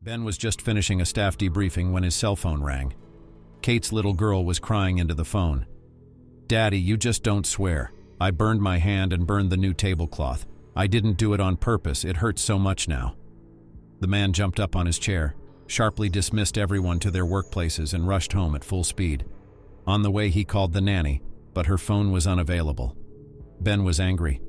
Ben was just finishing a staff debriefing when his cell phone rang. Kate's little girl was crying into the phone. "Daddy, you just don't swear. I burned my hand and burned the new tablecloth. I didn't do it on purpose, it hurts so much now." The man jumped up on his chair, sharply dismissed everyone to their workplaces and rushed home at full speed. On the way he called the nanny, but her phone was unavailable. Ben was angry.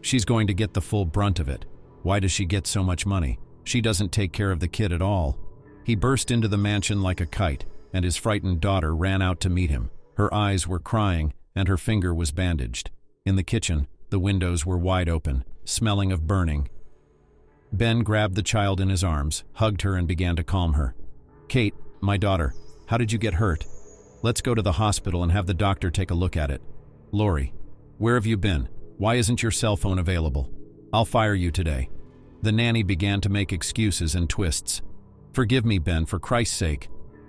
"She's going to get the full brunt of it. Why does she get so much money? She doesn't take care of the kid at all." He burst into the mansion like a kite, and his frightened daughter ran out to meet him. Her eyes were crying, and her finger was bandaged. In the kitchen, the windows were wide open, smelling of burning. Ben grabbed the child in his arms, hugged her, and began to calm her. "Kate, my daughter, how did you get hurt? Let's go to the hospital and have the doctor take a look at it. Lori, where have you been? Why isn't your cell phone available? I'll fire you today." The nanny began to make excuses and twists. "Forgive me, Ben, for Christ's sake.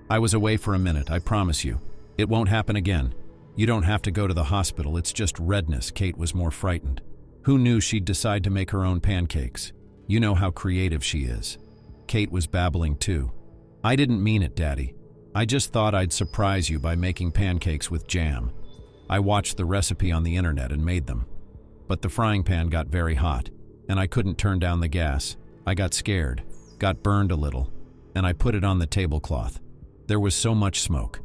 I was away for a minute, I promise you. It won't happen again. You don't have to go to the hospital, it's just redness." Kate was more frightened. Who knew she'd decide to make her own pancakes? You know how creative she is. Kate was babbling too. "I didn't mean it, Daddy. I just thought I'd surprise you by making pancakes with jam. I watched the recipe on the internet and made them. But the frying pan got very hot, and I couldn't turn down the gas. I got scared, got burned a little, and I put it on the tablecloth. There was so much smoke.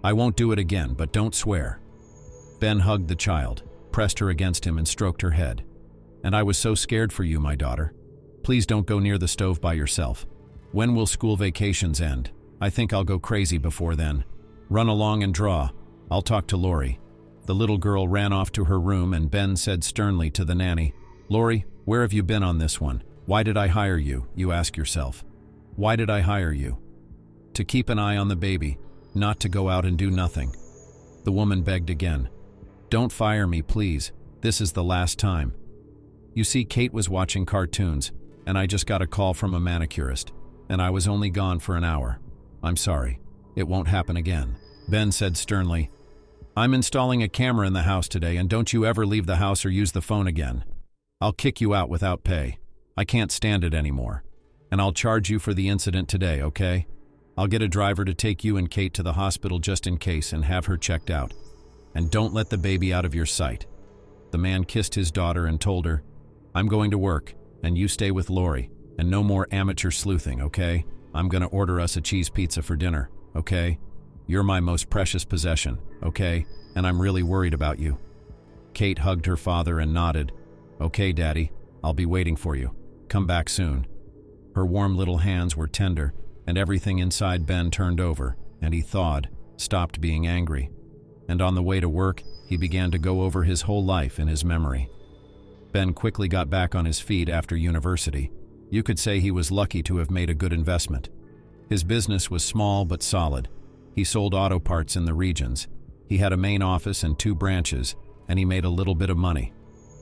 I won't do it again, but don't swear." Ben hugged the child, pressed her against him, and stroked her head. "And I was so scared for you, my daughter. Please don't go near the stove by yourself. When will school vacations end? I think I'll go crazy before then. Run along and draw. I'll talk to Lori." The little girl ran off to her room, and Ben said sternly to the nanny, "Lori, where have you been on this one? Why did I hire you, you ask yourself? Why did I hire you? To keep an eye on the baby, not to go out and do nothing." The woman begged again. "Don't fire me, please. This is the last time." You see, Kate was watching cartoons, and I just got a call from a manicurist, and I was only gone for an hour. I'm sorry. It won't happen again." Ben said sternly, "I'm installing a camera in the house today, and don't you ever leave the house or use the phone again. I'll kick you out without pay. I can't stand it anymore. And I'll charge you for the incident today, okay? I'll get a driver to take you and Kate to the hospital just in case and have her checked out. And don't let the baby out of your sight." The man kissed his daughter and told her, "I'm going to work, and you stay with Lori, and no more amateur sleuthing, okay? I'm gonna order us a cheese pizza for dinner, okay? You're my most precious possession, okay? And I'm really worried about you." Kate hugged her father and nodded. "Okay, Daddy, I'll be waiting for you. Come back soon." Her warm little hands were tender, and everything inside Ben turned over, and he thawed, stopped being angry. And on the way to work, he began to go over his whole life in his memory. Ben quickly got back on his feet after university. You could say he was lucky to have made a good investment. His business was small but solid. He sold auto parts in the regions. He had a main office and 2 branches, and he made a little bit of money.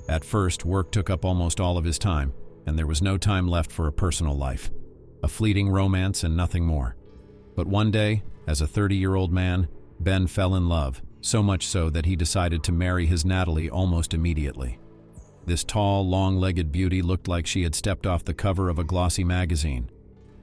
At first, work took up almost all of his time, and there was no time left for a personal life. A fleeting romance and nothing more. But one day, as a 30-year-old man, Ben fell in love, so much so that he decided to marry his Natalie almost immediately. This tall, long-legged beauty looked like she had stepped off the cover of a glossy magazine.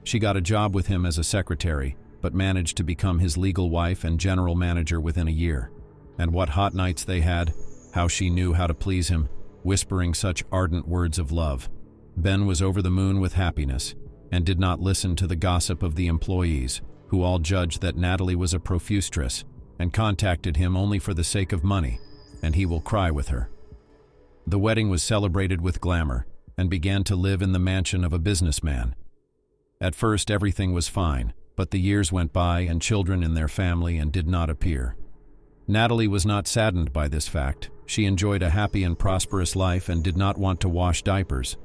She got a job with him as a secretary, but managed to become his legal wife and general manager within a year. And what hot nights they had, how she knew how to please him, whispering such ardent words of love. Ben was over the moon with happiness, and did not listen to the gossip of the employees, who all judged that Natalie was a profustress, and contacted him only for the sake of money, and he will cry with her. The wedding was celebrated with glamour, and began to live in the mansion of a businessman. At first everything was fine, but the years went by and children in their family and did not appear. Natalie was not saddened by this fact. She enjoyed a happy and prosperous life and did not want to wash diapers.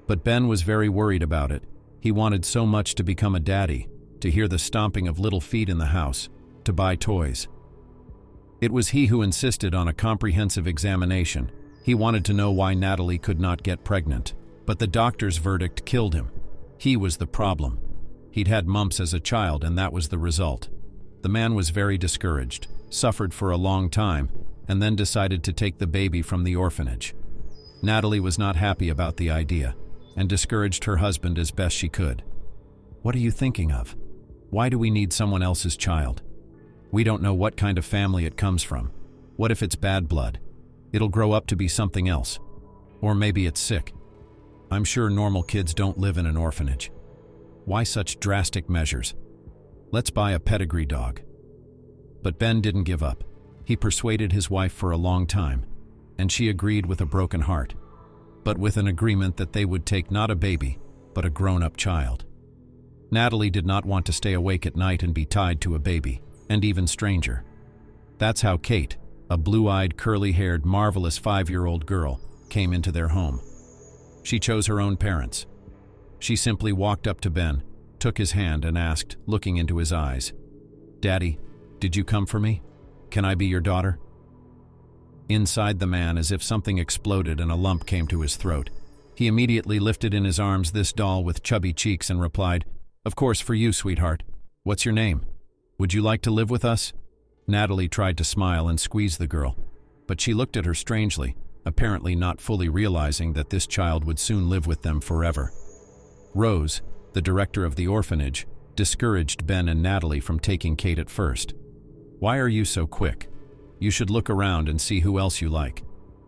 But Ben was very worried about it. He wanted so much to become a daddy, to hear the stomping of little feet in the house, to buy toys. It was he who insisted on a comprehensive examination. He wanted to know why Natalie could not get pregnant, but the doctor's verdict killed him. He was the problem. He'd had mumps as a child, and that was the result. The man was very discouraged, suffered for a long time, and then decided to take the baby from the orphanage. Natalie was not happy about the idea, and discouraged her husband as best she could. What are you thinking of? Why do we need someone else's child? We don't know what kind of family it comes from. What if it's bad blood? It'll grow up to be something else. Or maybe it's sick. I'm sure normal kids don't live in an orphanage. Why such drastic measures? Let's buy a pedigree dog. But Ben didn't give up. He persuaded his wife for a long time, and she agreed with a broken heart, but with an agreement that they would take not a baby, but a grown-up child. Natalie did not want to stay awake at night and be tied to a baby, and even stranger. That's how Kate, a blue-eyed, curly-haired, marvelous 5-year-old girl, came into their home. She chose her own parents. She simply walked up to Ben, took his hand and asked, looking into his eyes, "Daddy, did you come for me? Can I be your daughter?" Inside the man, as if something exploded and a lump came to his throat. He immediately lifted in his arms this doll with chubby cheeks and replied, "Of course, for you, sweetheart. What's your name? Would you like to live with us?" Natalie tried to smile and squeeze the girl, but she looked at her strangely, apparently not fully realizing that this child would soon live with them forever. Rose, the director of the orphanage, discouraged Ben and Natalie from taking Kate at first. "Why are you so quick? You should look around and see who else you like.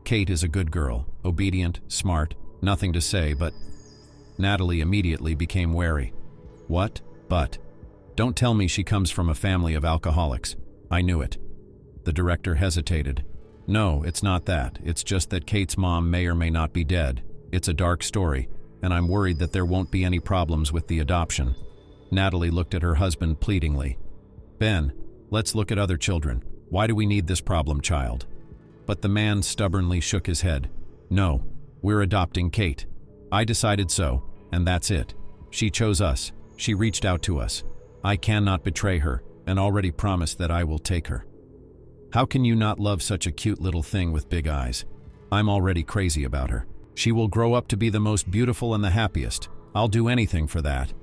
Kate is a good girl, obedient, smart, nothing to say, but..." Natalie immediately became wary. "What? But? Don't tell me she comes from a family of alcoholics. I knew it." The director hesitated. "No, it's not that. It's just that Kate's mom may or may not be dead. It's a dark story, and I'm worried that there won't be any problems with the adoption." Natalie looked at her husband pleadingly. "Ben, let's look at other children. Why do we need this problem child?" But the man stubbornly shook his head. "No, we're adopting Kate. I decided so, and that's it. She chose us. She reached out to us. I cannot betray her, and already promised that I will take her." "How can you not love such a cute little thing with big eyes? I'm already crazy about her. She will grow up to be the most beautiful and the happiest. I'll do anything for that."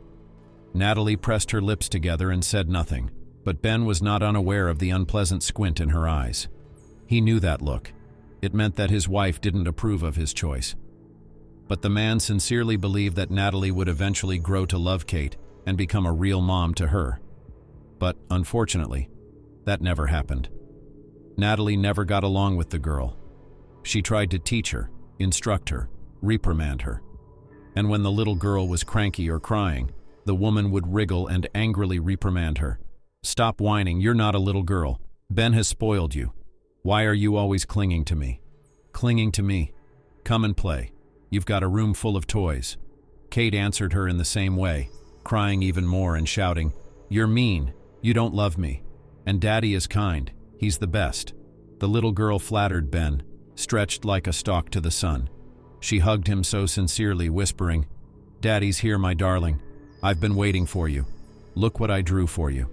Natalie pressed her lips together and said nothing, but Ben was not unaware of the unpleasant squint in her eyes. He knew that look. It meant that his wife didn't approve of his choice. But the man sincerely believed that Natalie would eventually grow to love Kate and become a real mom to her. But, unfortunately, that never happened. Natalie never got along with the girl. She tried to teach her, instruct her, reprimand her. And when the little girl was cranky or crying, the woman would wriggle and angrily reprimand her. "Stop whining, you're not a little girl. Ben has spoiled you. Why are you always clinging to me?" "Clinging to me? Come and play. You've got a room full of toys." Kate answered her in the same way, crying even more and shouting, "You're mean. You don't love me. And Daddy is kind. He's the best." The little girl flattered Ben, stretched like a stalk to the sun. She hugged him so sincerely, whispering, "Daddy's here, my darling. I've been waiting for you. Look what I drew for you."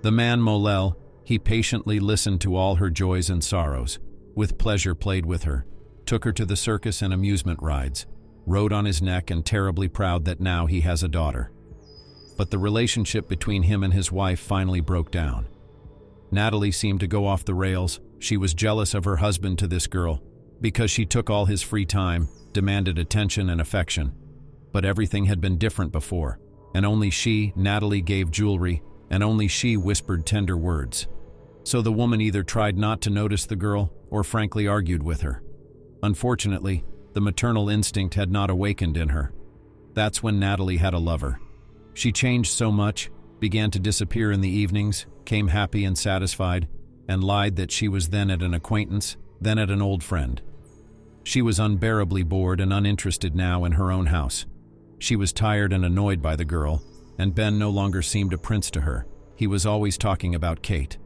The man Molel, he patiently listened to all her joys and sorrows, with pleasure played with her, took her to the circus and amusement rides, rode on his neck and terribly proud that now he has a daughter. But the relationship between him and his wife finally broke down. Natalie seemed to go off the rails. She was jealous of her husband to this girl, because she took all his free time, demanded attention and affection. But everything had been different before, and only she, Natalie, gave jewelry, and only she whispered tender words. So the woman either tried not to notice the girl, or frankly argued with her. Unfortunately, the maternal instinct had not awakened in her. That's when Natalie had a lover. She changed so much, began to disappear in the evenings, came happy and satisfied, and lied that she was then at an acquaintance, then at an old friend. She was unbearably bored and uninterested now in her own house. She was tired and annoyed by the girl, and Ben no longer seemed a prince to her. He was always talking about Kate.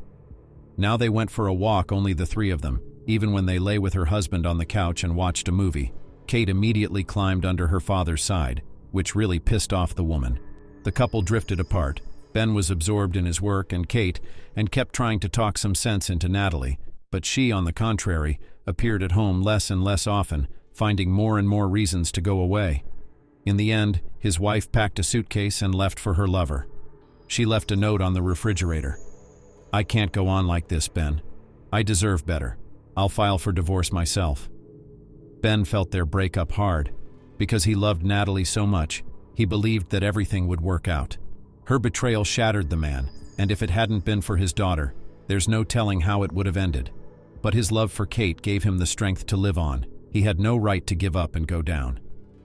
Now they went for a walk, only the three of them. Even when they lay with her husband on the couch and watched a movie, Kate immediately climbed under her father's side, which really pissed off the woman. The couple drifted apart. Ben was absorbed in his work and Kate, and kept trying to talk some sense into Natalie, but she, on the contrary, appeared at home less and less often, finding more and more reasons to go away. In the end, his wife packed a suitcase and left for her lover. She left a note on the refrigerator. "I can't go on like this, Ben. I deserve better. I'll file for divorce myself." Ben felt their breakup hard. Because he loved Natalie so much, He believed that everything would work out. Her betrayal shattered the man, and if it hadn't been for his daughter, there's no telling how it would have ended. But his love for Kate gave him the strength to live on. He had no right to give up and go down,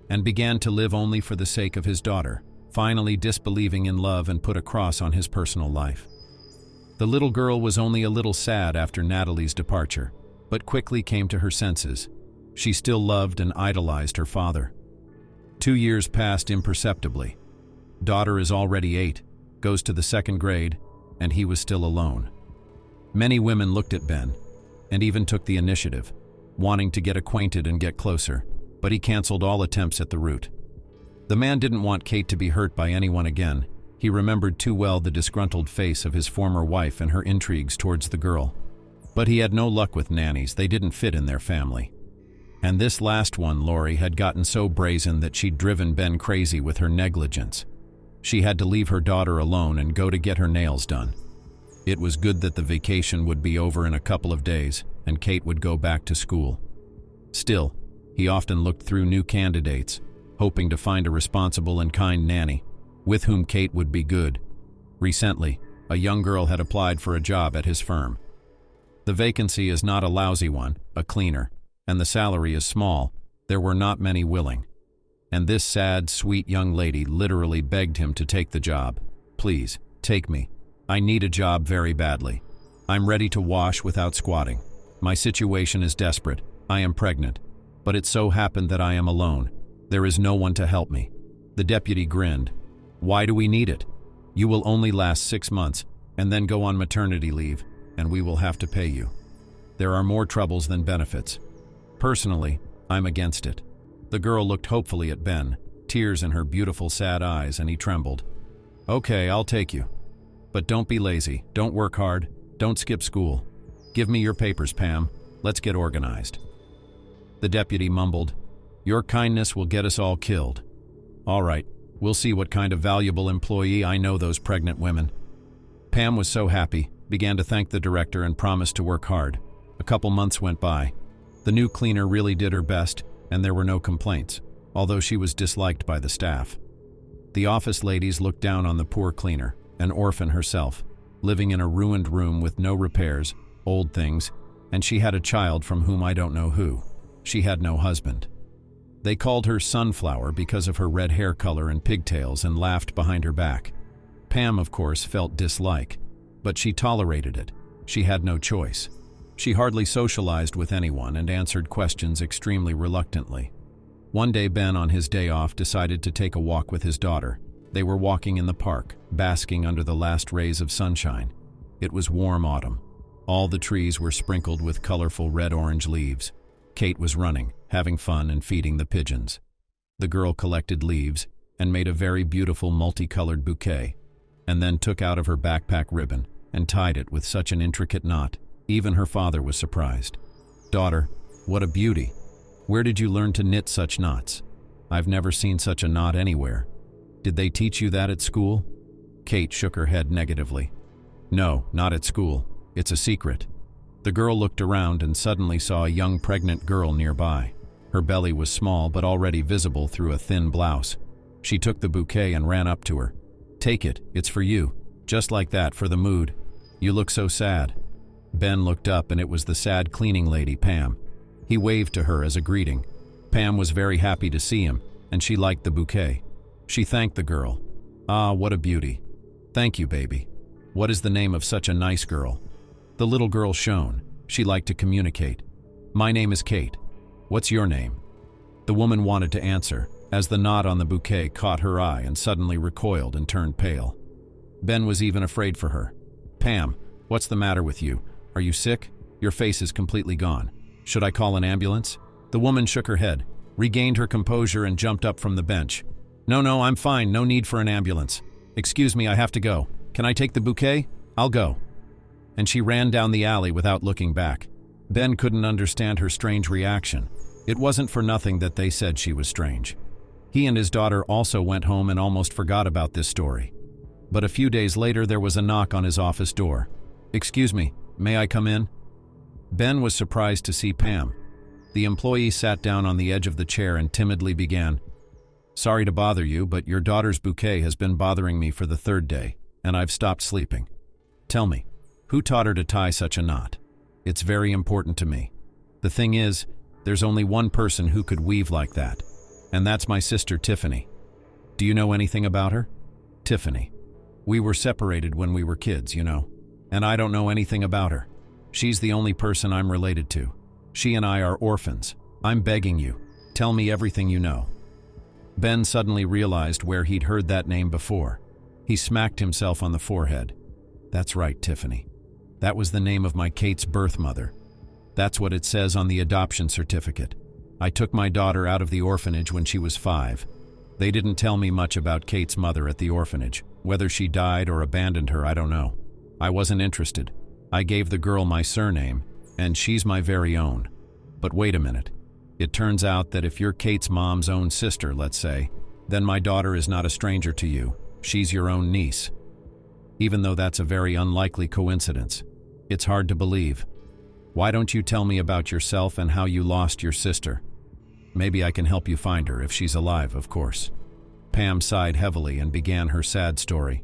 and began to live only for the sake of his daughter, finally disbelieving in love and put a cross on his personal life. The little girl was only a little sad after Natalie's departure, but quickly came to her senses. She still loved and idolized her father. 2 years passed imperceptibly. Daughter is already 8, goes to the 2nd grade, and he was still alone. Many women looked at Ben, and even took the initiative, wanting to get acquainted and get closer, but he canceled all attempts at the root. The man didn't want Kate to be hurt by anyone again. He remembered too well the disgruntled face of his former wife and her intrigues towards the girl. But he had no luck with nannies, they didn't fit in their family. And this last one, Lori, had gotten so brazen that she'd driven Ben crazy with her negligence. She had to leave her daughter alone and go to get her nails done. It was good that the vacation would be over in a couple of days, and Kate would go back to school. Still, he often looked through new candidates, hoping to find a responsible and kind nanny, with whom Kate would be good. Recently, a young girl had applied for a job at his firm. The vacancy is not a lousy one, a cleaner, and the salary is small. There were not many willing. And this sad, sweet young lady literally begged him to take the job. "Please, take me. I need a job very badly. I'm ready to wash without squatting. My situation is desperate. I am pregnant. But it so happened that I am alone. There is no one to help me." The deputy grinned. "Why do we need it? You will only last 6 months, and then go on maternity leave, and we will have to pay you. There are more troubles than benefits. Personally, I'm against it." The girl looked hopefully at Ben, tears in her beautiful sad eyes, and he trembled. "Okay, I'll take you. But don't be lazy, don't work hard, don't skip school. Give me your papers, Pam. Let's get organized." The deputy mumbled, "Your kindness will get us all killed. All right, we'll see what kind of valuable employee. I know those pregnant women." Pam was so happy, began to thank the director and promised to work hard. A couple months went by. The new cleaner really did her best, and there were no complaints, although she was disliked by the staff. The office ladies looked down on the poor cleaner, an orphan herself, living in a ruined room with no repairs, old things, and she had a child from whom I don't know who. She had no husband. They called her Sunflower because of her red hair color and pigtails and laughed behind her back. Pam, of course, felt dislike, but she tolerated it. She had no choice. She hardly socialized with anyone and answered questions extremely reluctantly. One day, Ben, on his day off, decided to take a walk with his daughter. They were walking in the park, basking under the last rays of sunshine. It was warm autumn. All the trees were sprinkled with colorful red-orange leaves. Kate was running, having fun and feeding the pigeons. The girl collected leaves and made a very beautiful multicolored bouquet, and then took out of her backpack ribbon and tied it with such an intricate knot. Even her father was surprised. "Daughter, what a beauty. Where did you learn to knit such knots? I've never seen such a knot anywhere. Did they teach you that at school?" Kate shook her head negatively. "No, not at school. It's a secret." The girl looked around and suddenly saw a young pregnant girl nearby. Her belly was small but already visible through a thin blouse. She took the bouquet and ran up to her. "Take it, it's for you. Just like that, for the mood. You look so sad." Ben looked up and it was the sad cleaning lady, Pam. He waved to her as a greeting. Pam was very happy to see him, and she liked the bouquet. She thanked the girl. "Ah, what a beauty. Thank you, baby. What is the name of such a nice girl?" The little girl shone. She liked to communicate. "My name is Kate. What's your name?" The woman wanted to answer, as the knot on the bouquet caught her eye and suddenly recoiled and turned pale. Ben was even afraid for her. "Pam, what's the matter with you? Are you sick? Your face is completely gone. Should I call an ambulance?" The woman shook her head, regained her composure, and jumped up from the bench. No, I'm fine. No need for an ambulance. Excuse me, I have to go. Can I take the bouquet? I'll go." And she ran down the alley without looking back. Ben couldn't understand her strange reaction. It wasn't for nothing that they said she was strange. He and his daughter also went home and almost forgot about this story. But a few days later, there was a knock on his office door. "Excuse me, may I come in?" Ben was surprised to see Pam. The employee sat down on the edge of the chair and timidly began, Sorry to bother you, but your daughter's bouquet has been bothering me for the third day, and I've stopped sleeping. Tell me, who taught her to tie such a knot? It's very important to me. The thing is, there's only one person who could weave like that, and that's my sister Tiffany. Do you know anything about her? Tiffany. We were separated when we were kids, you know, and I don't know anything about her. She's the only person I'm related to. She and I are orphans. I'm begging you, tell me everything you know. Ben suddenly realized where he'd heard that name before. He smacked himself on the forehead. That's right, Tiffany. That was the name of my Kate's birth mother. That's what it says on the adoption certificate. I took my daughter out of the orphanage when she was 5. They didn't tell me much about Kate's mother at the orphanage. Whether she died or abandoned her, I don't know. I wasn't interested. I gave the girl my surname, and she's my very own. But wait a minute. It turns out that if you're Kate's mom's own sister, let's say, then my daughter is not a stranger to you. She's your own niece. Even though that's a very unlikely coincidence, it's hard to believe. Why don't you tell me about yourself and how you lost your sister? Maybe I can help you find her, if she's alive, of course. Pam sighed heavily and began her sad story.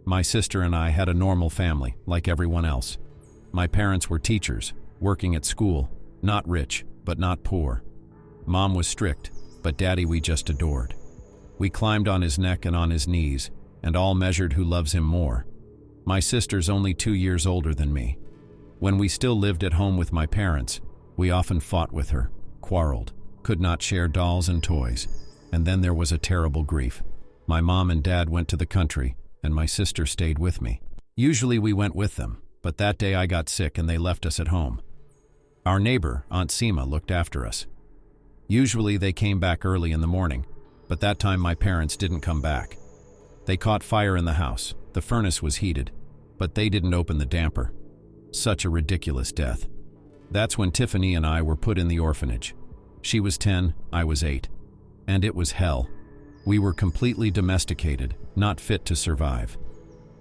My sister and I had a normal family, like everyone else. My parents were teachers, working at school, not rich, but not poor. Mom was strict, but Daddy we just adored. We climbed on his neck and on his knees, and all measured who loves him more. My sister's only 2 years older than me. When we still lived at home with my parents, we often fought with her, quarreled, could not share dolls and toys. And then there was a terrible grief. My mom and dad went to the country, and my sister stayed with me. Usually we went with them, but that day I got sick and they left us at home. Our neighbor, Aunt Seema, looked after us. Usually they came back early in the morning, but that time my parents didn't come back. They caught fire in the house. The furnace was heated, but they didn't open the damper. Such a ridiculous death. That's when Tiffany and I were put in the orphanage. She was 10, I was 8. And it was hell. We were completely domesticated, not fit to survive.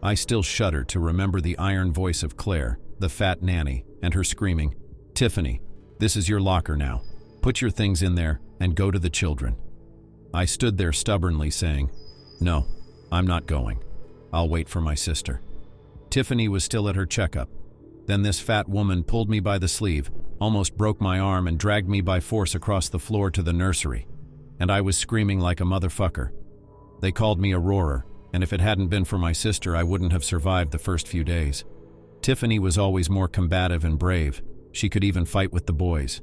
I still shudder to remember the iron voice of Claire, the fat nanny, and her screaming, "Tiffany, this is your locker now. Put your things in there and go to the children." I stood there stubbornly saying, "No, I'm not going. I'll wait for my sister." Tiffany was still at her checkup. Then this fat woman pulled me by the sleeve, almost broke my arm, and dragged me by force across the floor to the nursery. And I was screaming like a motherfucker. They called me a roarer, and if it hadn't been for my sister, I wouldn't have survived the first few days. Tiffany was always more combative and brave. She could even fight with the boys.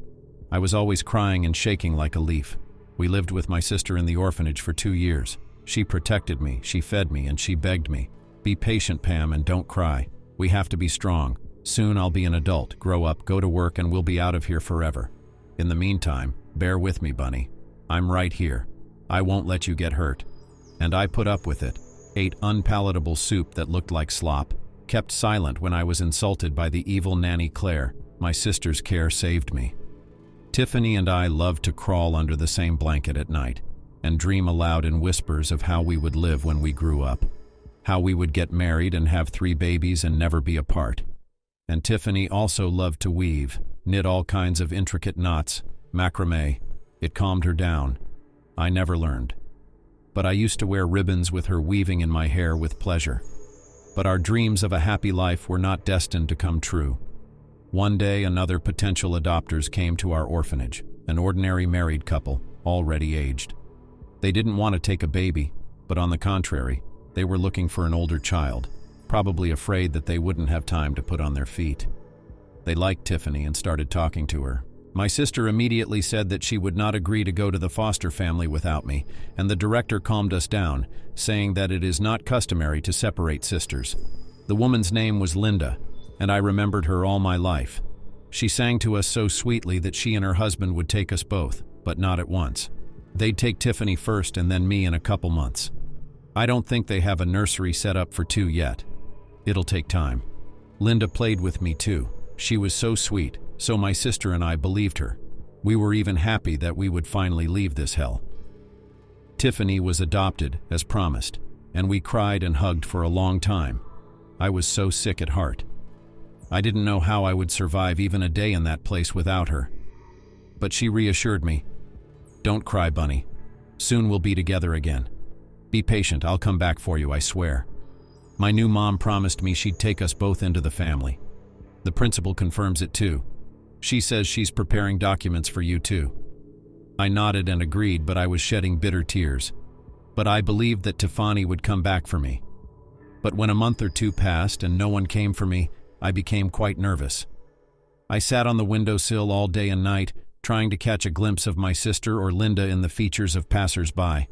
I was always crying and shaking like a leaf. We lived with my sister in the orphanage for 2 years. She protected me, she fed me, and she begged me, "Be patient, Pam, and don't cry. We have to be strong. Soon I'll be an adult, grow up, go to work, and we'll be out of here forever. In the meantime, bear with me, Bunny. I'm right here. I won't let you get hurt." And I put up with it, ate unpalatable soup that looked like slop, kept silent when I was insulted by the evil nanny Claire. My sister's care saved me. Tiffany and I loved to crawl under the same blanket at night and dream aloud in whispers of how we would live when we grew up, how we would get married and have 3 babies and never be apart. And Tiffany also loved to weave, knit all kinds of intricate knots, macrame. It calmed her down. I never learned. But I used to wear ribbons with her weaving in my hair with pleasure. But our dreams of a happy life were not destined to come true. One day, another potential adopters came to our orphanage, an ordinary married couple, already aged. They didn't want to take a baby, but on the contrary, they were looking for an older child, probably afraid that they wouldn't have time to put on their feet. They liked Tiffany and started talking to her. My sister immediately said that she would not agree to go to the foster family without me, and the director calmed us down, saying that it is not customary to separate sisters. The woman's name was Linda, and I remembered her all my life. She sang to us so sweetly that she and her husband would take us both, but not at once. They'd take Tiffany first and then me in a couple months. I don't think they have a nursery set up for 2 yet. It'll take time. Linda played with me too. She was so sweet, so my sister and I believed her. We were even happy that we would finally leave this hell. Tiffany was adopted, as promised, and we cried and hugged for a long time. I was so sick at heart. I didn't know how I would survive even a day in that place without her. But she reassured me. "Don't cry, Bunny. Soon we'll be together again. Be patient, I'll come back for you, I swear. My new mom promised me she'd take us both into the family. The principal confirms it too. She says she's preparing documents for you too. I nodded and agreed, but I was shedding bitter tears. But I believed that Tiffany would come back for me. But when a month or two passed and no one came for me, I became quite nervous. I sat on the windowsill all day and night, trying to catch a glimpse of my sister or Linda in the features of passers-by.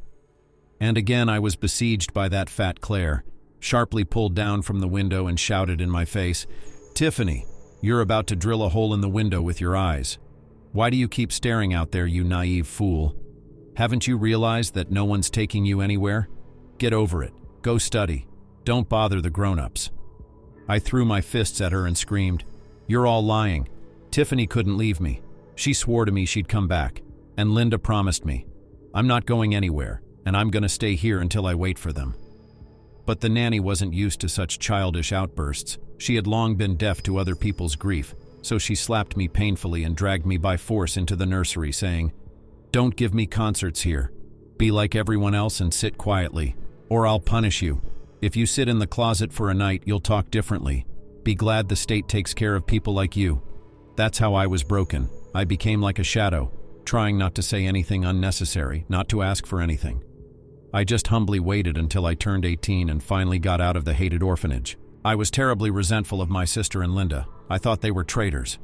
And again I was besieged by that fat Claire, sharply pulled down from the window and shouted in my face, "Tiffany, you're about to drill a hole in the window with your eyes. Why do you keep staring out there, you naive fool? Haven't you realized that no one's taking you anywhere? Get over it. Go study. Don't bother the grown-ups." I threw my fists at her and screamed, "You're all lying. Tiffany couldn't leave me. She swore to me she'd come back. And Linda promised me. I'm not going anywhere, and I'm going to stay here until I wait for them." But the nanny wasn't used to such childish outbursts. She had long been deaf to other people's grief, so she slapped me painfully and dragged me by force into the nursery, saying, "Don't give me concerts here. Be like everyone else and sit quietly, or I'll punish you. If you sit in the closet for a night, you'll talk differently. Be glad the state takes care of people like you." That's how I was broken. I became like a shadow, trying not to say anything unnecessary, not to ask for anything. I just humbly waited until I turned 18 and finally got out of the hated orphanage. I was terribly resentful of my sister and Linda. I thought they were traitors.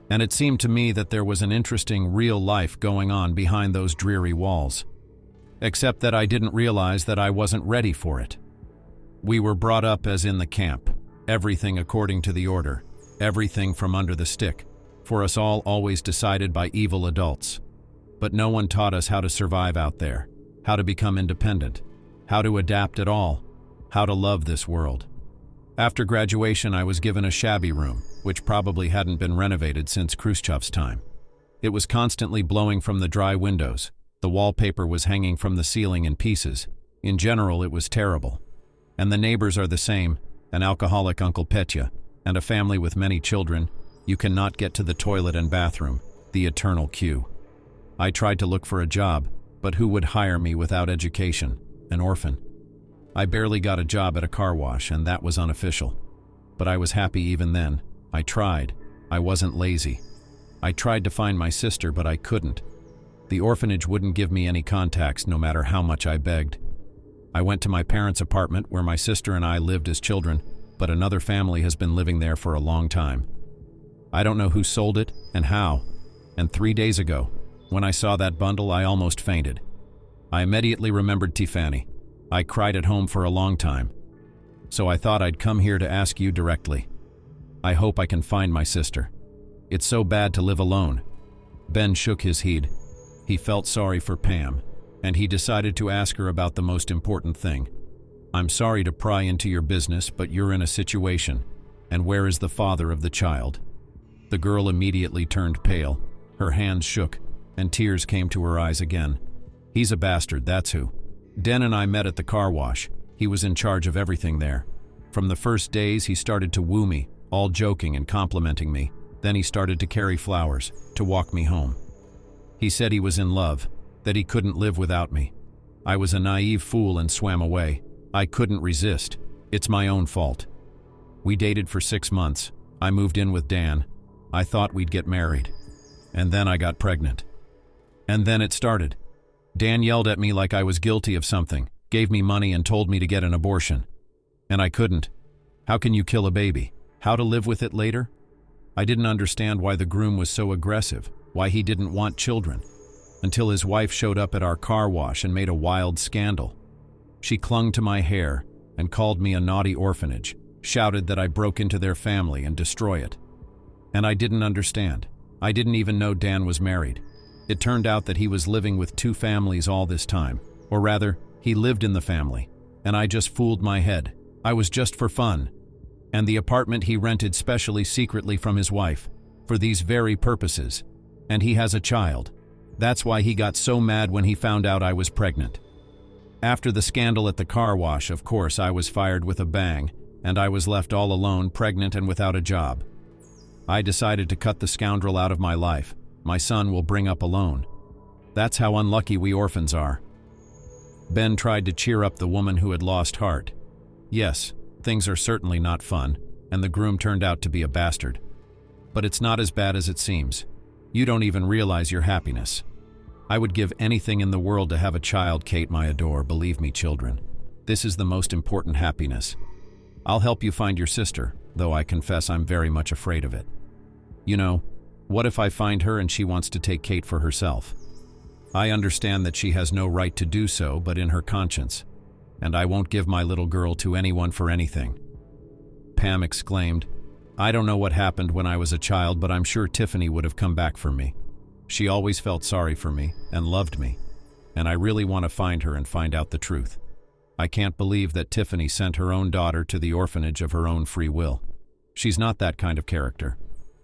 And it seemed to me that there was an interesting, real life going on behind those dreary walls. Except that I didn't realize that I wasn't ready for it. We were brought up as in the camp, everything according to the order, everything from under the stick, for us all always decided by evil adults. But no one taught us how to survive out there, how to become independent, how to adapt at all, how to love this world. After graduation, I was given a shabby room, which probably hadn't been renovated since Khrushchev's time. It was constantly blowing from the dry windows. The wallpaper was hanging from the ceiling in pieces. In general, it was terrible. And the neighbors are the same, an alcoholic Uncle Petya, and a family with many children. You cannot get to the toilet and bathroom, the eternal queue. I tried to look for a job, but who would hire me without education? An orphan. I barely got a job at a car wash, and that was unofficial. But I was happy even then. I tried. I wasn't lazy. I tried to find my sister, but I couldn't. The orphanage wouldn't give me any contacts no matter how much I begged. I went to my parents' apartment where my sister and I lived as children, but another family has been living there for a long time. I don't know who sold it and how, and 3 days ago, when I saw that bundle, I almost fainted. I immediately remembered Tiffany. I cried at home for a long time. So I thought I'd come here to ask you directly. I hope I can find my sister. It's so bad to live alone. Ben shook his head. He felt sorry for Pam, and he decided to ask her about the most important thing. "I'm sorry to pry into your business, but you're in a situation. And where is the father of the child?" The girl immediately turned pale. Her hands shook, and tears came to her eyes again. "He's a bastard, that's who. Den and I met at the car wash. He was in charge of everything there. From the first days, he started to woo me, all joking and complimenting me. Then he started to carry flowers, to walk me home. He said he was in love, that he couldn't live without me. I was a naive fool and swam away. I couldn't resist. It's my own fault. We dated for 6 months. I moved in with Dan. I thought we'd get married. And then I got pregnant. And then it started. Dan yelled at me like I was guilty of something, gave me money and told me to get an abortion. And I couldn't. How can you kill a baby? How to live with it later? I didn't understand why the groom was so aggressive, why he didn't want children, until his wife showed up at our car wash and made a wild scandal. She clung to my hair and called me a naughty orphanage, shouted that I broke into their family and destroy it. And I didn't understand. I didn't even know Dan was married. It turned out that he was living with 2 families all this time, or rather, he lived in the family, and I just fooled my head. I was just for fun. And the apartment he rented specially secretly from his wife, for these very purposes. And he has a child. That's why he got so mad when he found out I was pregnant. After the scandal at the car wash, of course, I was fired with a bang, and I was left all alone, pregnant and without a job. I decided to cut the scoundrel out of my life. My son will bring up alone. That's how unlucky we orphans are." Ben tried to cheer up the woman who had lost heart. "Yes, things are certainly not fun, and the groom turned out to be a bastard. But it's not as bad as it seems. You don't even realize your happiness. I would give anything in the world to have a child, Kate, my adore. Believe me, children. This is the most important happiness. I'll help you find your sister, though I confess I'm very much afraid of it. You know, what if I find her and she wants to take Kate for herself? I understand that she has no right to do so, but in her conscience. And I won't give my little girl to anyone for anything." Pam exclaimed, "I don't know what happened when I was a child, but I'm sure Tiffany would have come back for me. She always felt sorry for me and loved me, and I really want to find her and find out the truth. I can't believe that Tiffany sent her own daughter to the orphanage of her own free will. She's not that kind of character.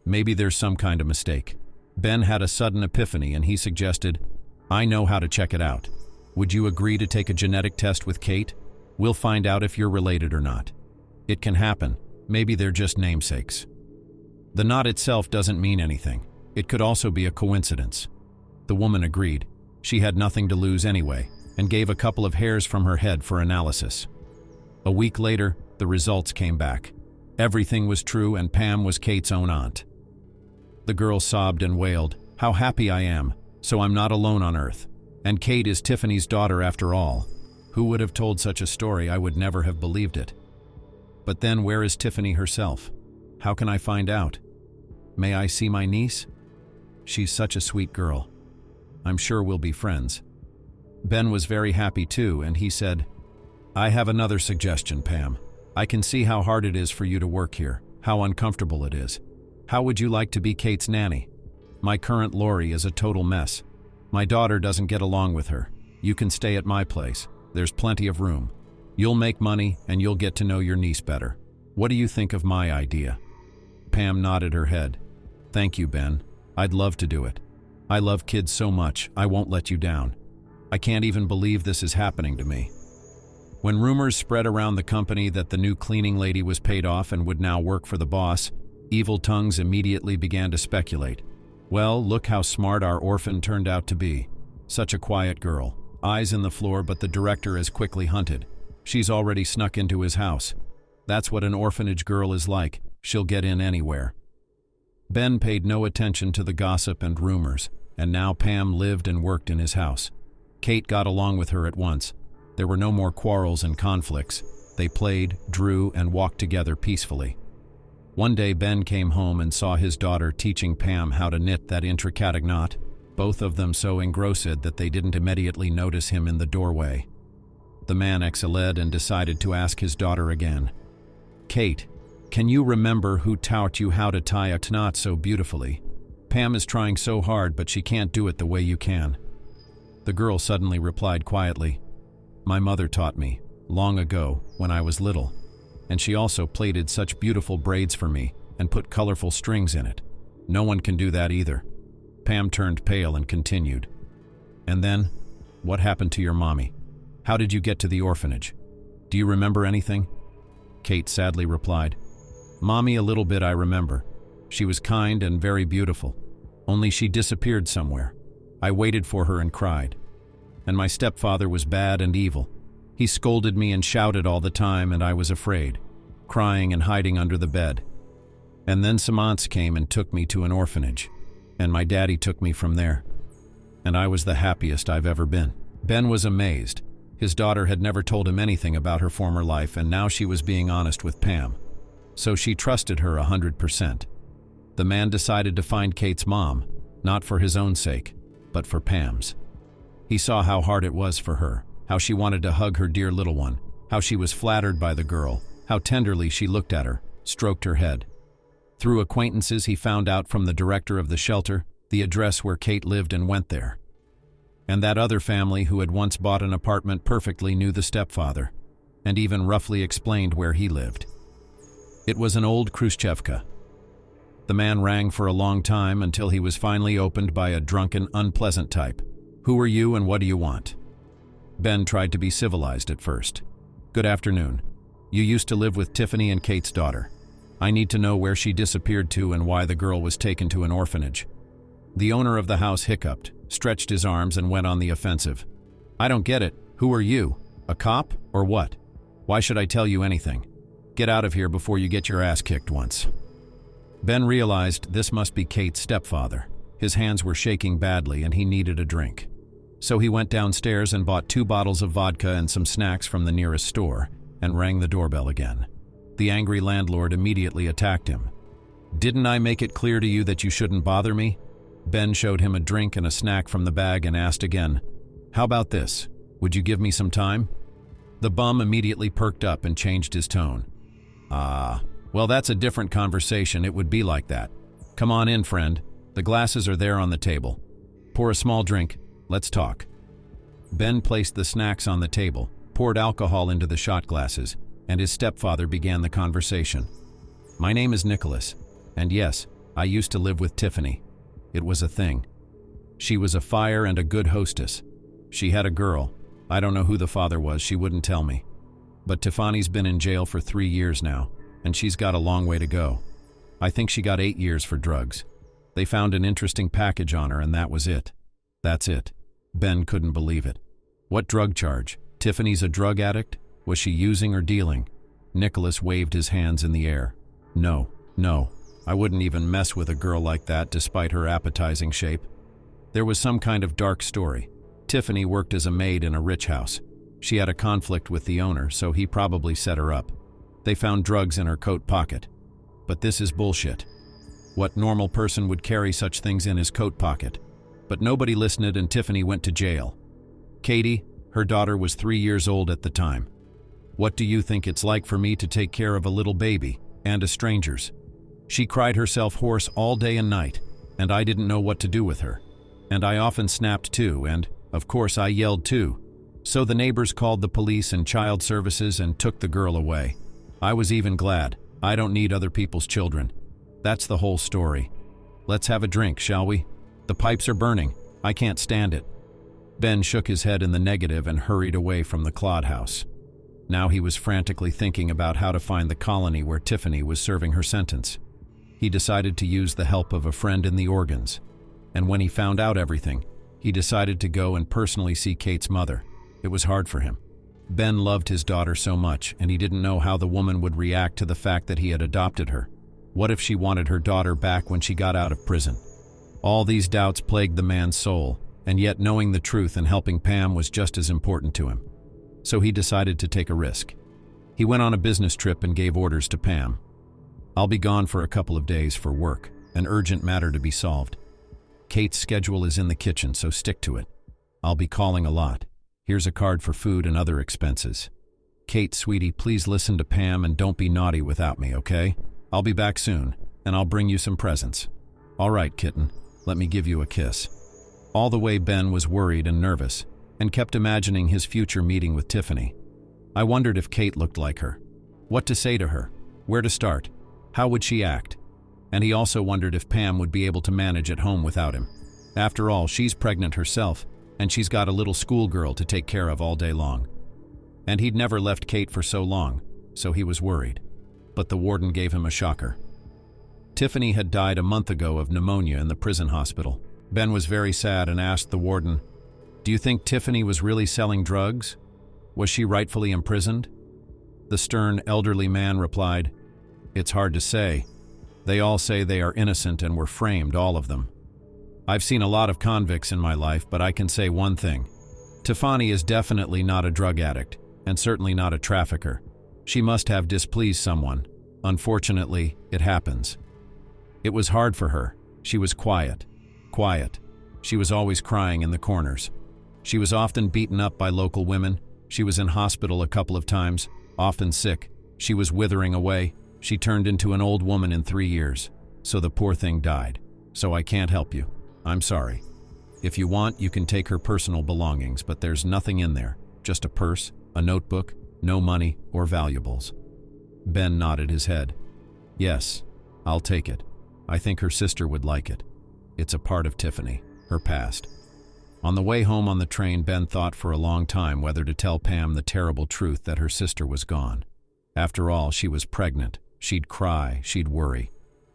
Maybe there's some kind of mistake." Ben had a sudden epiphany and he suggested, "I know how to check it out. Would you agree to take a genetic test with Kate? We'll find out if you're related or not. It can happen. Maybe they're just namesakes. The knot itself doesn't mean anything. It could also be a coincidence." The woman agreed. She had nothing to lose anyway, and gave a couple of hairs from her head for analysis. A week later, the results came back. Everything was true, and Pam was Kate's own aunt. The girl sobbed and wailed, "How happy I am, so I'm not alone on earth. And Kate is Tiffany's daughter after all. Who would have told such a story? I would never have believed it. But then where is Tiffany herself? How can I find out? May I see my niece? She's such a sweet girl. I'm sure we'll be friends." Ben was very happy too, and he said, "I have another suggestion, Pam. I can see how hard it is for you to work here, how uncomfortable it is. How would you like to be Kate's nanny? My current Lori is a total mess. My daughter doesn't get along with her. You can stay at my place. There's plenty of room. You'll make money and you'll get to know your niece better. What do you think of my idea?" Pam nodded her head. "Thank you, Ben. I'd love to do it. I love kids so much, I won't let you down. I can't even believe this is happening to me." When rumors spread around the company that the new cleaning lady was paid off and would now work for the boss, evil tongues immediately began to speculate. "Well, look how smart our orphan turned out to be. Such a quiet girl. Eyes in the floor, but the director is quickly hunted. She's already snuck into his house. That's what an orphanage girl is like. She'll get in anywhere." Ben paid no attention to the gossip and rumors, and now Pam lived and worked in his house. Kate got along with her at once. There were no more quarrels and conflicts. They played, drew, and walked together peacefully. One day Ben came home and saw his daughter teaching Pam how to knit that intricate knot, both of them so engrossed that they didn't immediately notice him in the doorway. The man exhaled and decided to ask his daughter again, "Kate, can you remember who taught you how to tie a knot so beautifully? Pam is trying so hard, but she can't do it the way you can." The girl suddenly replied quietly, "My mother taught me, long ago, when I was little, and she also plaited such beautiful braids for me and put colorful strings in it. No one can do that either." Pam turned pale and continued, "And then, what happened to your mommy? How did you get to the orphanage? Do you remember anything?" Kate sadly replied, "Mommy, a little bit I remember. She was kind and very beautiful. Only she disappeared somewhere. I waited for her and cried. And my stepfather was bad and evil. He scolded me and shouted all the time, and I was afraid, crying and hiding under the bed. And then some aunts came and took me to an orphanage, and my daddy took me from there. And I was the happiest I've ever been." Ben was amazed. His daughter had never told him anything about her former life, and now she was being honest with Pam. So she trusted her 100%. The man decided to find Kate's mom, not for his own sake, but for Pam's. He saw how hard it was for her, how she wanted to hug her dear little one, how she was flattered by the girl, how tenderly she looked at her, stroked her head. Through acquaintances, he found out from the director of the shelter the address where Kate lived and went there. And that other family who had once bought an apartment perfectly knew the stepfather, and even roughly explained where he lived. It was an old Khrushchevka. The man rang for a long time until he was finally opened by a drunken, unpleasant type. "Who are you and what do you want?" Ben tried to be civilized at first. "Good afternoon. You used to live with Tiffany and Kate's daughter. I need to know where she disappeared to and why the girl was taken to an orphanage." The owner of the house hiccuped, stretched his arms, and went on the offensive. "I don't get it. Who are you? A cop, or what? Why should I tell you anything? Get out of here before you get your ass kicked once." Ben realized this must be Kate's stepfather. His hands were shaking badly and he needed a drink. So he went downstairs and bought 2 bottles of vodka and some snacks from the nearest store and rang the doorbell again. The angry landlord immediately attacked him. "Didn't I make it clear to you that you shouldn't bother me?" Ben showed him a drink and a snack from the bag and asked again, "How about this? Would you give me some time?" The bum immediately perked up and changed his tone. Well, that's a different conversation. It would be like that. Come on in, friend. The glasses are there on the table. Pour a small drink. Let's talk." Ben placed the snacks on the table, poured alcohol into the shot glasses, and his stepfather began the conversation. "My name is Nicholas, and yes, I used to live with Tiffany. It was a thing. She was a fire and a good hostess. She had a girl. I don't know who the father was, she wouldn't tell me. But Tiffany's been in jail for 3 years now, and she's got a long way to go. I think she got 8 years for drugs. They found an interesting package on her, and that was it. That's it." Ben couldn't believe it. "What drug charge? Tiffany's a drug addict? Was she using or dealing?" Nicholas waved his hands in the air. No, I wouldn't even mess with a girl like that despite her appetizing shape. There was some kind of dark story. Tiffany worked as a maid in a rich house. She had a conflict with the owner, so he probably set her up. They found drugs in her coat pocket. But this is bullshit. What normal person would carry such things in his coat pocket? But nobody listened and Tiffany went to jail. Katie, her daughter, was 3 years old at the time. What do you think it's like for me to take care of a little baby, and a stranger's? She cried herself hoarse all day and night, and I didn't know what to do with her. And I often snapped too, and, of course, I yelled too. So the neighbors called the police and child services and took the girl away. I was even glad. I don't need other people's children. That's the whole story. Let's have a drink, shall we? The pipes are burning. I can't stand it." Ben shook his head in the negative and hurried away from the Clod house. Now he was frantically thinking about how to find the colony where Tiffany was serving her sentence. He decided to use the help of a friend in the organs. And when he found out everything, he decided to go and personally see Kate's mother. It was hard for him. Ben loved his daughter so much, and he didn't know how the woman would react to the fact that he had adopted her. What if she wanted her daughter back when she got out of prison? All these doubts plagued the man's soul, and yet knowing the truth and helping Pam was just as important to him. So he decided to take a risk. He went on a business trip and gave orders to Pam. "I'll be gone for a couple of days for work, an urgent matter to be solved. Kate's schedule is in the kitchen, so stick to it. I'll be calling a lot. Here's a card for food and other expenses. Kate, sweetie, please listen to Pam and don't be naughty without me, okay? I'll be back soon, and I'll bring you some presents. All right, kitten, let me give you a kiss." All the way Ben was worried and nervous, and kept imagining his future meeting with Tiffany. I wondered if Kate looked like her. What to say to her? Where to start? How would she act? And he also wondered if Pam would be able to manage at home without him. After all, she's pregnant herself, and she's got a little schoolgirl to take care of all day long. And he'd never left Kate for so long, so he was worried. But the warden gave him a shocker. Tiffany had died a month ago of pneumonia in the prison hospital. Ben was very sad and asked the warden, "Do you think Tiffany was really selling drugs? Was she rightfully imprisoned?" The stern, elderly man replied, "It's hard to say. They all say they are innocent and were framed, all of them. I've seen a lot of convicts in my life, but I can say one thing. Tiffany is definitely not a drug addict, and certainly not a trafficker. She must have displeased someone. Unfortunately, it happens. It was hard for her. She was quiet. She was always crying in the corners. She was often beaten up by local women. She was in hospital a couple of times, often sick. She was withering away. She turned into an old woman in 3 years. So the poor thing died. So I can't help you. I'm sorry. If you want, you can take her personal belongings, but there's nothing in there. Just a purse, a notebook, no money or valuables." Ben nodded his head. "Yes, I'll take it. I think her sister would like it. It's a part of Tiffany, her past." On the way home on the train, Ben thought for a long time whether to tell Pam the terrible truth that her sister was gone. After all, she was pregnant. She'd cry, she'd worry.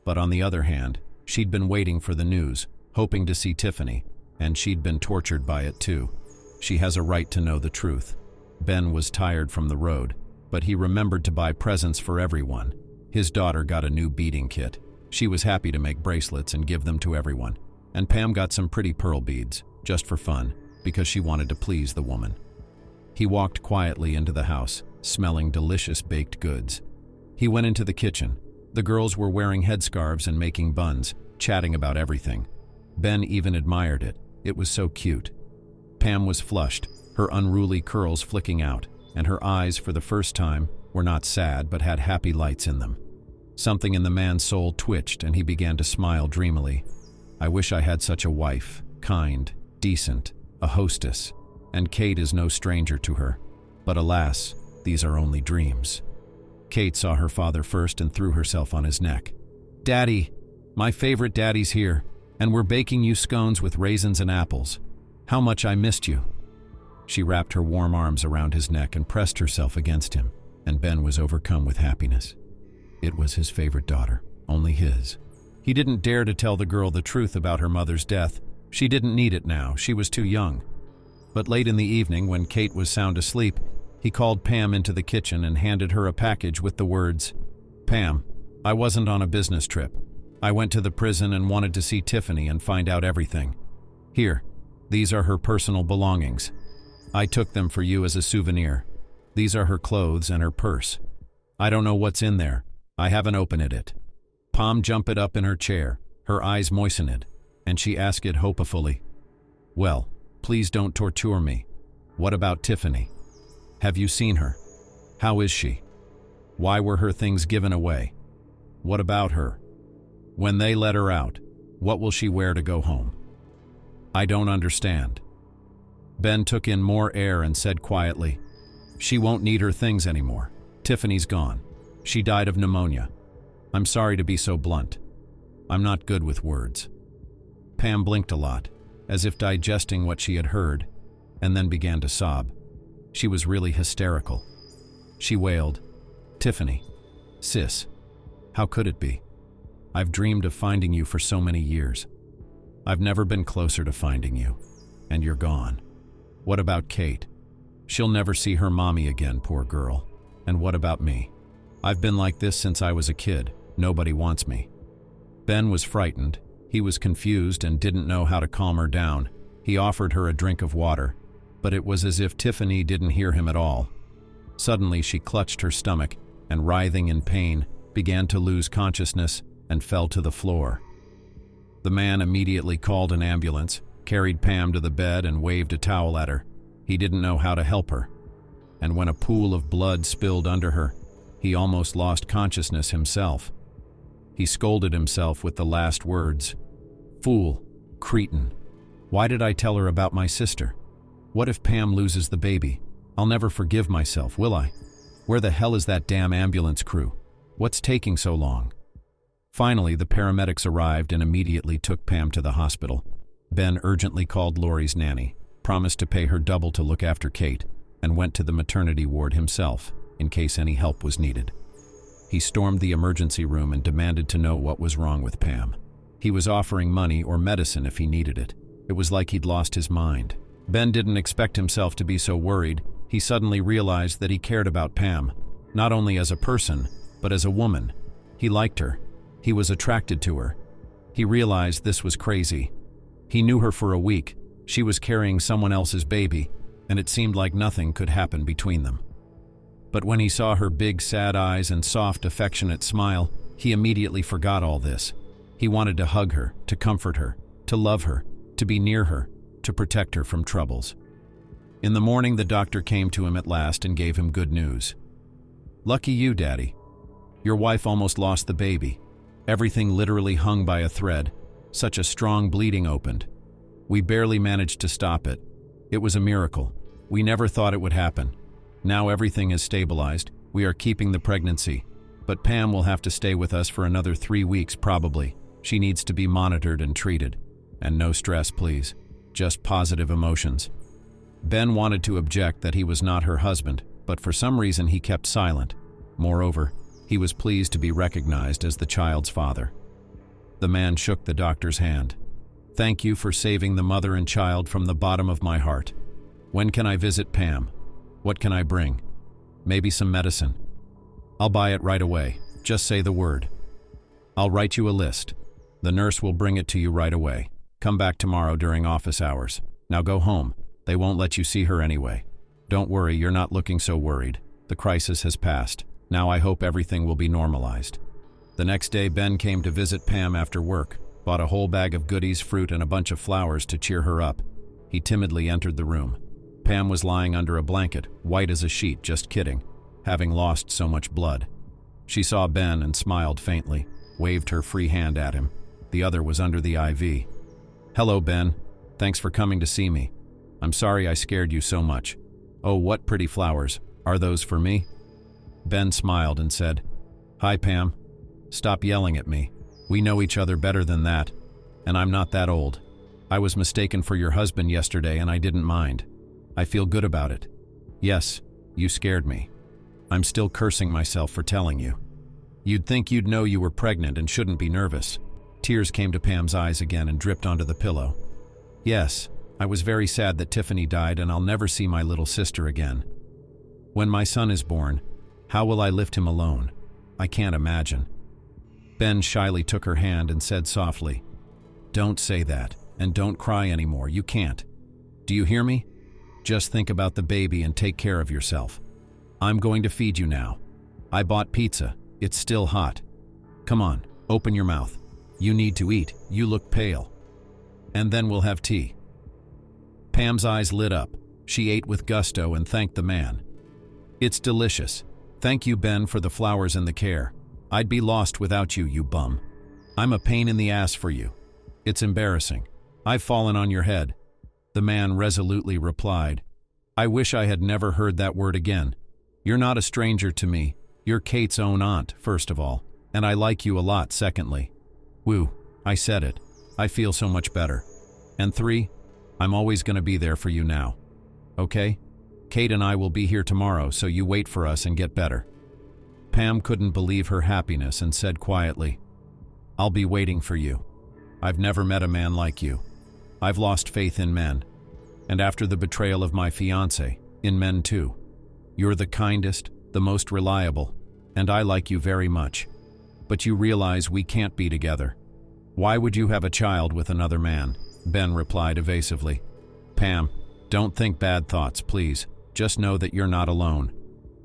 But on the other hand, she'd been waiting for the news, hoping to see Tiffany, and she'd been tortured by it too. She has a right to know the truth. Ben was tired from the road, but he remembered to buy presents for everyone. His daughter got a new beading kit. She was happy to make bracelets and give them to everyone. And Pam got some pretty pearl beads, just for fun, because she wanted to please the woman. He walked quietly into the house, smelling delicious baked goods. He went into the kitchen. The girls were wearing headscarves and making buns, chatting about everything. Ben even admired it. It was so cute. Pam was flushed, her unruly curls flicking out, and her eyes, for the first time, were not sad but had happy lights in them. Something in the man's soul twitched and he began to smile dreamily. I wish I had such a wife, kind, decent, a hostess, and Kate is no stranger to her. But alas, these are only dreams. Kate saw her father first and threw herself on his neck. Daddy, my favorite daddy's here, and we're baking you scones with raisins and apples. How much I missed you. She wrapped her warm arms around his neck and pressed herself against him, and Ben was overcome with happiness. It was his favorite daughter, only his. He didn't dare to tell the girl the truth about her mother's death. She didn't need it now, she was too young. But late in the evening, when Kate was sound asleep, he called Pam into the kitchen and handed her a package with the words, Pam, I wasn't on a business trip. I went to the prison and wanted to see Tiffany and find out everything. Here, these are her personal belongings. I took them for you as a souvenir. These are her clothes and her purse. I don't know what's in there. I haven't opened it. Pam jumped up in her chair, her eyes moistened, and she asked it hopefully. Well, please don't torture me. What about Tiffany? Have you seen her? How is she? Why were her things given away? What about her? When they let her out, what will she wear to go home? I don't understand. Ben took in more air and said quietly, She won't need her things anymore. Tiffany's gone. She died of pneumonia. I'm sorry to be so blunt. I'm not good with words. Pam blinked a lot, as if digesting what she had heard, and then began to sob. She was really hysterical. She wailed, Tiffany, sis, how could it be? I've dreamed of finding you for so many years. I've never been closer to finding you, and you're gone. What about Kate? She'll never see her mommy again, poor girl. And what about me? I've been like this since I was a kid. Nobody wants me. Ben was frightened. He was confused and didn't know how to calm her down. He offered her a drink of water, but it was as if Tiffany didn't hear him at all. Suddenly she clutched her stomach and, writhing in pain, began to lose consciousness and fell to the floor. The man immediately called an ambulance, carried Pam to the bed and waved a towel at her. He didn't know how to help her. And when a pool of blood spilled under her, he almost lost consciousness himself. He scolded himself with the last words. Fool, cretin. Why did I tell her about my sister? What if Pam loses the baby? I'll never forgive myself, will I? Where the hell is that damn ambulance crew? What's taking so long? Finally, the paramedics arrived and immediately took Pam to the hospital. Ben urgently called Lori's nanny, promised to pay her double to look after Kate, and went to the maternity ward himself, in case any help was needed. He stormed the emergency room and demanded to know what was wrong with Pam. He was offering money or medicine if he needed it. It was like he'd lost his mind. Ben didn't expect himself to be so worried. He suddenly realized that he cared about Pam, not only as a person, but as a woman. He liked her. He was attracted to her. He realized this was crazy. He knew her for a week. She was carrying someone else's baby, and it seemed like nothing could happen between them. But when he saw her big, sad eyes and soft, affectionate smile, he immediately forgot all this. He wanted to hug her, to comfort her, to love her, to be near her, to protect her from troubles. In the morning, the doctor came to him at last and gave him good news. Lucky you, Daddy. Your wife almost lost the baby. Everything literally hung by a thread. Such a strong bleeding opened. We barely managed to stop it. It was a miracle. We never thought it would happen. Now everything is stabilized. We are keeping the pregnancy. But Pam will have to stay with us for another 3 weeks probably. She needs to be monitored and treated. And no stress, please. Just positive emotions. Ben wanted to object that he was not her husband, but for some reason he kept silent. Moreover, he was pleased to be recognized as the child's father. The man shook the doctor's hand. Thank you for saving the mother and child from the bottom of my heart. When can I visit Pam? What can I bring? Maybe some medicine. I'll buy it right away. Just say the word. I'll write you a list. The nurse will bring it to you right away. Come back tomorrow during office hours. Now go home. They won't let you see her anyway. Don't worry, you're not looking so worried. The crisis has passed. Now I hope everything will be normalized. The next day, Ben came to visit Pam after work, bought a whole bag of goodies, fruit, and a bunch of flowers to cheer her up. He timidly entered the room. Pam was lying under a blanket, white as a sheet, just kidding, having lost so much blood. She saw Ben and smiled faintly, waved her free hand at him. The other was under the IV. Hello, Ben. Thanks for coming to see me. I'm sorry I scared you so much. Oh, what pretty flowers. Are those for me? Ben smiled and said, Hi, Pam. Stop yelling at me. We know each other better than that, and I'm not that old. I was mistaken for your husband yesterday and I didn't mind. I feel good about it. Yes, you scared me. I'm still cursing myself for telling you. You'd think you'd know you were pregnant and shouldn't be nervous. Tears came to Pam's eyes again and dripped onto the pillow. Yes, I was very sad that Tiffany died and I'll never see my little sister again. When my son is born, how will I lift him alone? I can't imagine. Ben shyly took her hand and said softly, Don't say that, and don't cry anymore, you can't. Do you hear me? Just think about the baby and take care of yourself. I'm going to feed you now. I bought pizza, it's still hot. Come on, open your mouth. You need to eat, you look pale. And then we'll have tea. Pam's eyes lit up. She ate with gusto and thanked the man. It's delicious. Thank you, Ben, for the flowers and the care. I'd be lost without you, you bum. I'm a pain in the ass for you. It's embarrassing. I've fallen on your head. The man resolutely replied, I wish I had never heard that word again. You're not a stranger to me. You're Kate's own aunt, first of all, and I like you a lot, secondly. Woo, I said it. I feel so much better. And 3, I'm always going to be there for you now. Okay? Kate and I will be here tomorrow, so you wait for us and get better. Pam couldn't believe her happiness and said quietly, I'll be waiting for you. I've never met a man like you. I've lost faith in men. And after the betrayal of my fiancé, in men too. You're the kindest, the most reliable, and I like you very much. But you realize we can't be together. Why would you have a child with another man? Ben replied evasively. Pam, don't think bad thoughts, please. Just know that you're not alone.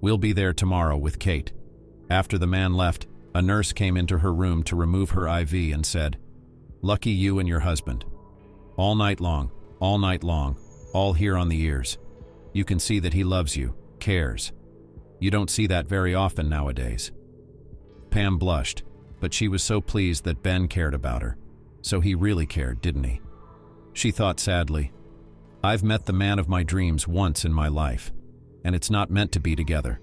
We'll be there tomorrow with Kate. After the man left, a nurse came into her room to remove her IV and said, Lucky you and your husband. All night long, all here on the ears. You can see that he loves you, cares. You don't see that very often nowadays. Pam blushed, but she was so pleased that Ben cared about her. So he really cared, didn't he? She thought sadly, I've met the man of my dreams once in my life, and it's not meant to be together.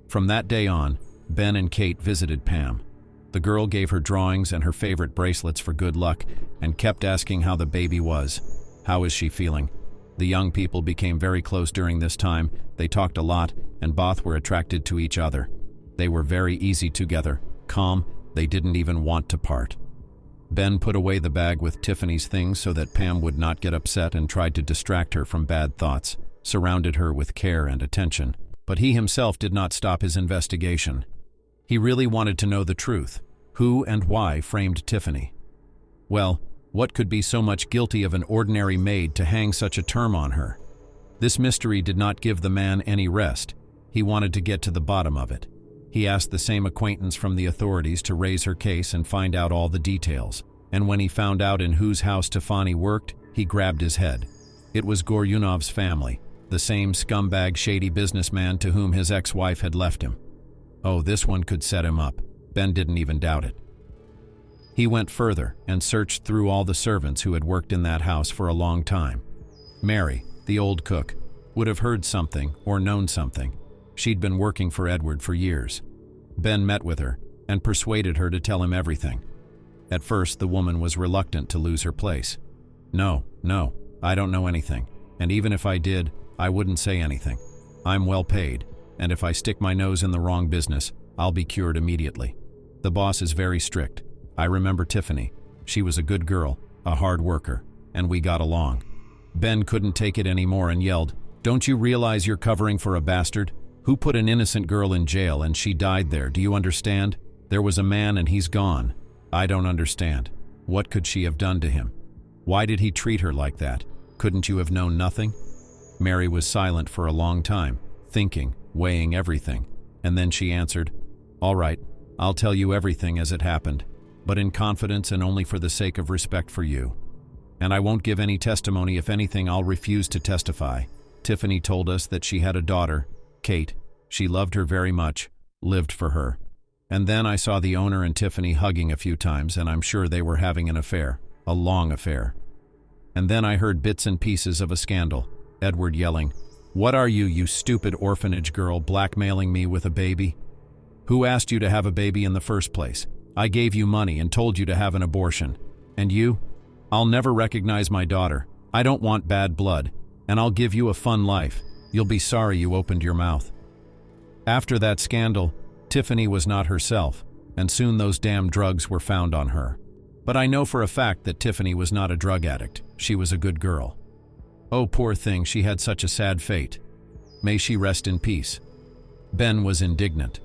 From that day on, Ben and Kate visited Pam. The girl gave her drawings and her favorite bracelets for good luck and kept asking how the baby was. How is she feeling? The young people became very close during this time. They talked a lot, and both were attracted to each other. They were very easy together, calm, they didn't even want to part. Ben put away the bag with Tiffany's things so that Pam would not get upset and tried to distract her from bad thoughts, surrounded her with care and attention. But he himself did not stop his investigation. He really wanted to know the truth. Who and why framed Tiffany? Well, what could be so much guilty of an ordinary maid to hang such a term on her? This mystery did not give the man any rest. He wanted to get to the bottom of it. He asked the same acquaintance from the authorities to raise her case and find out all the details. And when he found out in whose house Tiffany worked, he grabbed his head. It was Goryunov's family, the same scumbag shady businessman to whom his ex-wife had left him. Oh, this one could set him up. Ben didn't even doubt it. He went further and searched through all the servants who had worked in that house for a long time. Mary, the old cook, would have heard something or known something. She'd been working for Edward for years. Ben met with her and persuaded her to tell him everything. At first, the woman was reluctant to lose her place. No, I don't know anything, and even if I did, I wouldn't say anything. I'm well paid, and if I stick my nose in the wrong business, I'll be cured immediately. The boss is very strict. I remember Tiffany. She was a good girl, a hard worker, and we got along. Ben couldn't take it anymore and yelled, "Don't you realize you're covering for a bastard? Who put an innocent girl in jail and she died there, do you understand? There was a man and he's gone. I don't understand. What could she have done to him? Why did he treat her like that? Couldn't you have known nothing?" Mary was silent for a long time, thinking, weighing everything, and then she answered, "All right, I'll tell you everything as it happened, but in confidence and only for the sake of respect for you. And I won't give any testimony. If anything, I'll refuse to testify. Tiffany told us that she had a daughter, Kate. She loved her very much, lived for her. And then I saw the owner and Tiffany hugging a few times, and I'm sure they were having an affair, a long affair. And then I heard bits and pieces of a scandal. Edward yelling, 'What are you, you stupid orphanage girl, blackmailing me with a baby? Who asked you to have a baby in the first place? I gave you money and told you to have an abortion. And you? I'll never recognize my daughter. I don't want bad blood. And I'll give you a fun life. You'll be sorry you opened your mouth.' After that scandal, Tiffany was not herself, and soon those damn drugs were found on her. But I know for a fact that Tiffany was not a drug addict. She was a good girl. Oh, poor thing, she had such a sad fate. May she rest in peace." Ben was indignant.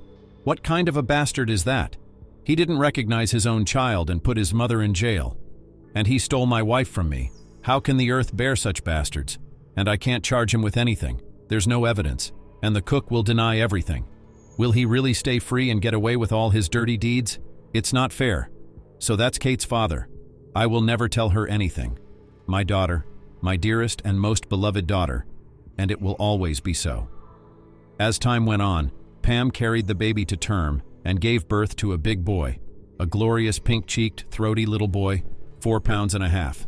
"What kind of a bastard is that? He didn't recognize his own child and put his mother in jail. And he stole my wife from me. How can the earth bear such bastards? And I can't charge him with anything. There's no evidence. And the cook will deny everything. Will he really stay free and get away with all his dirty deeds? It's not fair. So that's Kate's father. I will never tell her anything. My daughter, my dearest and most beloved daughter, and it will always be so." As time went on, Pam carried the baby to term and gave birth to a big boy, a glorious pink-cheeked, throaty little boy, 4 pounds and a half.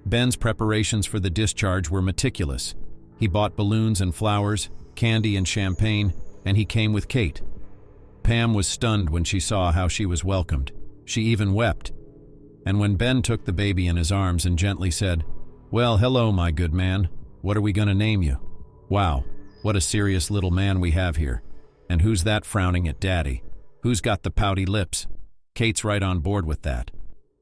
Ben's preparations for the discharge were meticulous. He bought balloons and flowers, candy and champagne, and he came with Kate. Pam was stunned when she saw how she was welcomed. She even wept. And when Ben took the baby in his arms and gently said, "Well, hello, my good man. What are we going to name you? Wow, what a serious little man we have here. And who's that frowning at Daddy? Who's got the pouty lips?" Kate's right on board with that.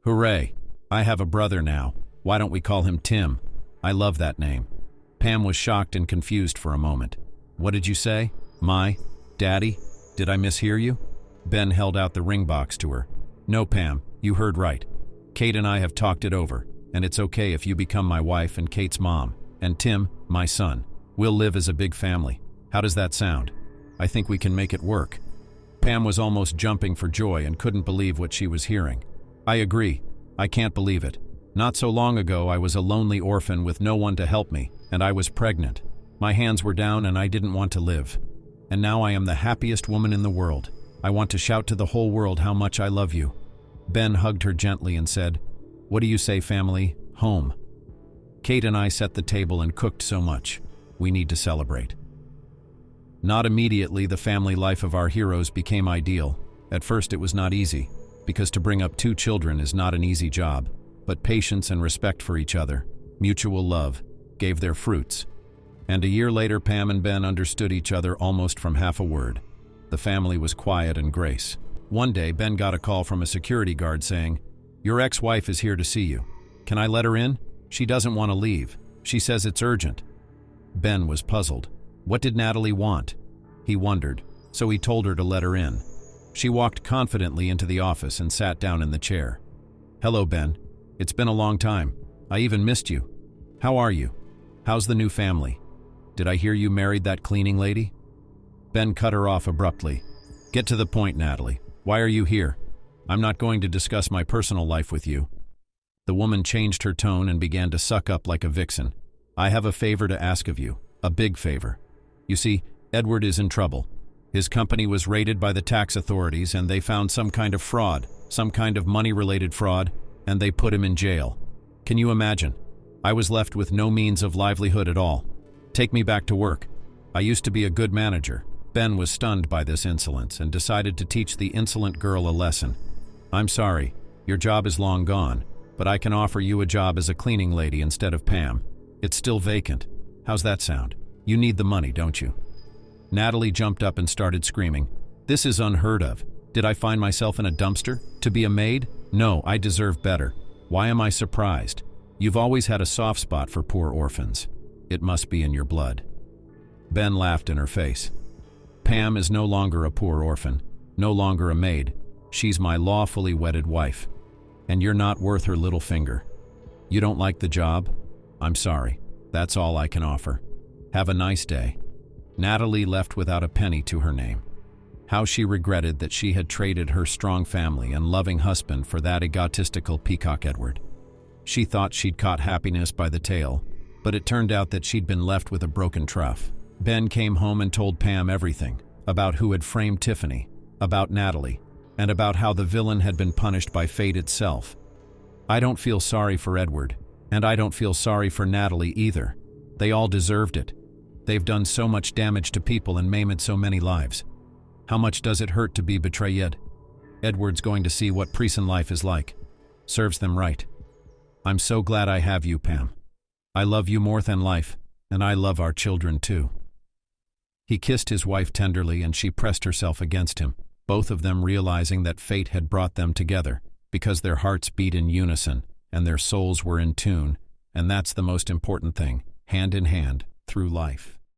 "Hooray, I have a brother now. Why don't we call him Tim? I love that name." Pam was shocked and confused for a moment. "What did you say? My? Daddy? Did I mishear you?" Ben held out the ring box to her. "No, Pam, you heard right. Kate and I have talked it over, and it's okay if you become my wife and Kate's mom, and Tim, my son. We'll live as a big family. How does that sound? I think we can make it work." Pam was almost jumping for joy and couldn't believe what she was hearing. "I agree. I can't believe it. Not so long ago I was a lonely orphan with no one to help me, and I was pregnant. My hands were down and I didn't want to live. And now I am the happiest woman in the world. I want to shout to the whole world how much I love you." Ben hugged her gently and said, "What do you say, family? Home." "Kate and I set the table and cooked so much. We need to celebrate." Not immediately the family life of our heroes became ideal. At first it was not easy, because to bring up 2 children is not an easy job, but patience and respect for each other, mutual love, gave their fruits. And a year later Pam and Ben understood each other almost from half a word. The family was quiet and grace. One day Ben got a call from a security guard saying, "Your ex-wife is here to see you. Can I let her in? She doesn't want to leave. She says it's urgent." Ben was puzzled. What did Natalie want? He wondered, so he told her to let her in. She walked confidently into the office and sat down in the chair. "Hello, Ben. It's been a long time. I even missed you. How are you? How's the new family? Did I hear you married that cleaning lady?" Ben cut her off abruptly. "Get to the point, Natalie. Why are you here? I'm not going to discuss my personal life with you." The woman changed her tone and began to suck up like a vixen. "I have a favor to ask of you, a big favor. You see, Edward is in trouble. His company was raided by the tax authorities and they found some kind of fraud, some kind of money-related fraud, and they put him in jail. Can you imagine? I was left with no means of livelihood at all. Take me back to work. I used to be a good manager." Ben was stunned by this insolence and decided to teach the insolent girl a lesson. "I'm sorry, your job is long gone, but I can offer you a job as a cleaning lady instead of Pam. It's still vacant. How's that sound? You need the money, don't you?" Natalie jumped up and started screaming. "This is unheard of. Did I find myself in a dumpster? To be a maid? No, I deserve better. Why am I surprised? You've always had a soft spot for poor orphans. It must be in your blood. Ben laughed in her face. Pam is no longer a poor orphan, no longer a maid. She's my lawfully wedded wife. And you're not worth her little finger. You don't like the job? I'm sorry. That's all I can offer. Have a nice day. Natalie left without a penny to her name. How she regretted that she had traded her strong family and loving husband for that egotistical peacock Edward. She thought she'd caught happiness by the tail, but it turned out that she'd been left with a broken trough. Ben came home and told Pam everything, about who had framed Tiffany, about Natalie, and about how the villain had been punished by fate itself. I don't feel sorry for Edward, and I don't feel sorry for Natalie either. They all deserved it. They've done so much damage to people and maimed so many lives. How much does it hurt to be betrayed? Edward's going to see what prison life is like. Serves them right. I'm so glad I have you, Pam. I love you more than life, and I love our children too. He kissed his wife tenderly and she pressed herself against him, both of them realizing that fate had brought them together, because their hearts beat in unison and their souls were in tune, and that's the most important thing, hand in hand, through life.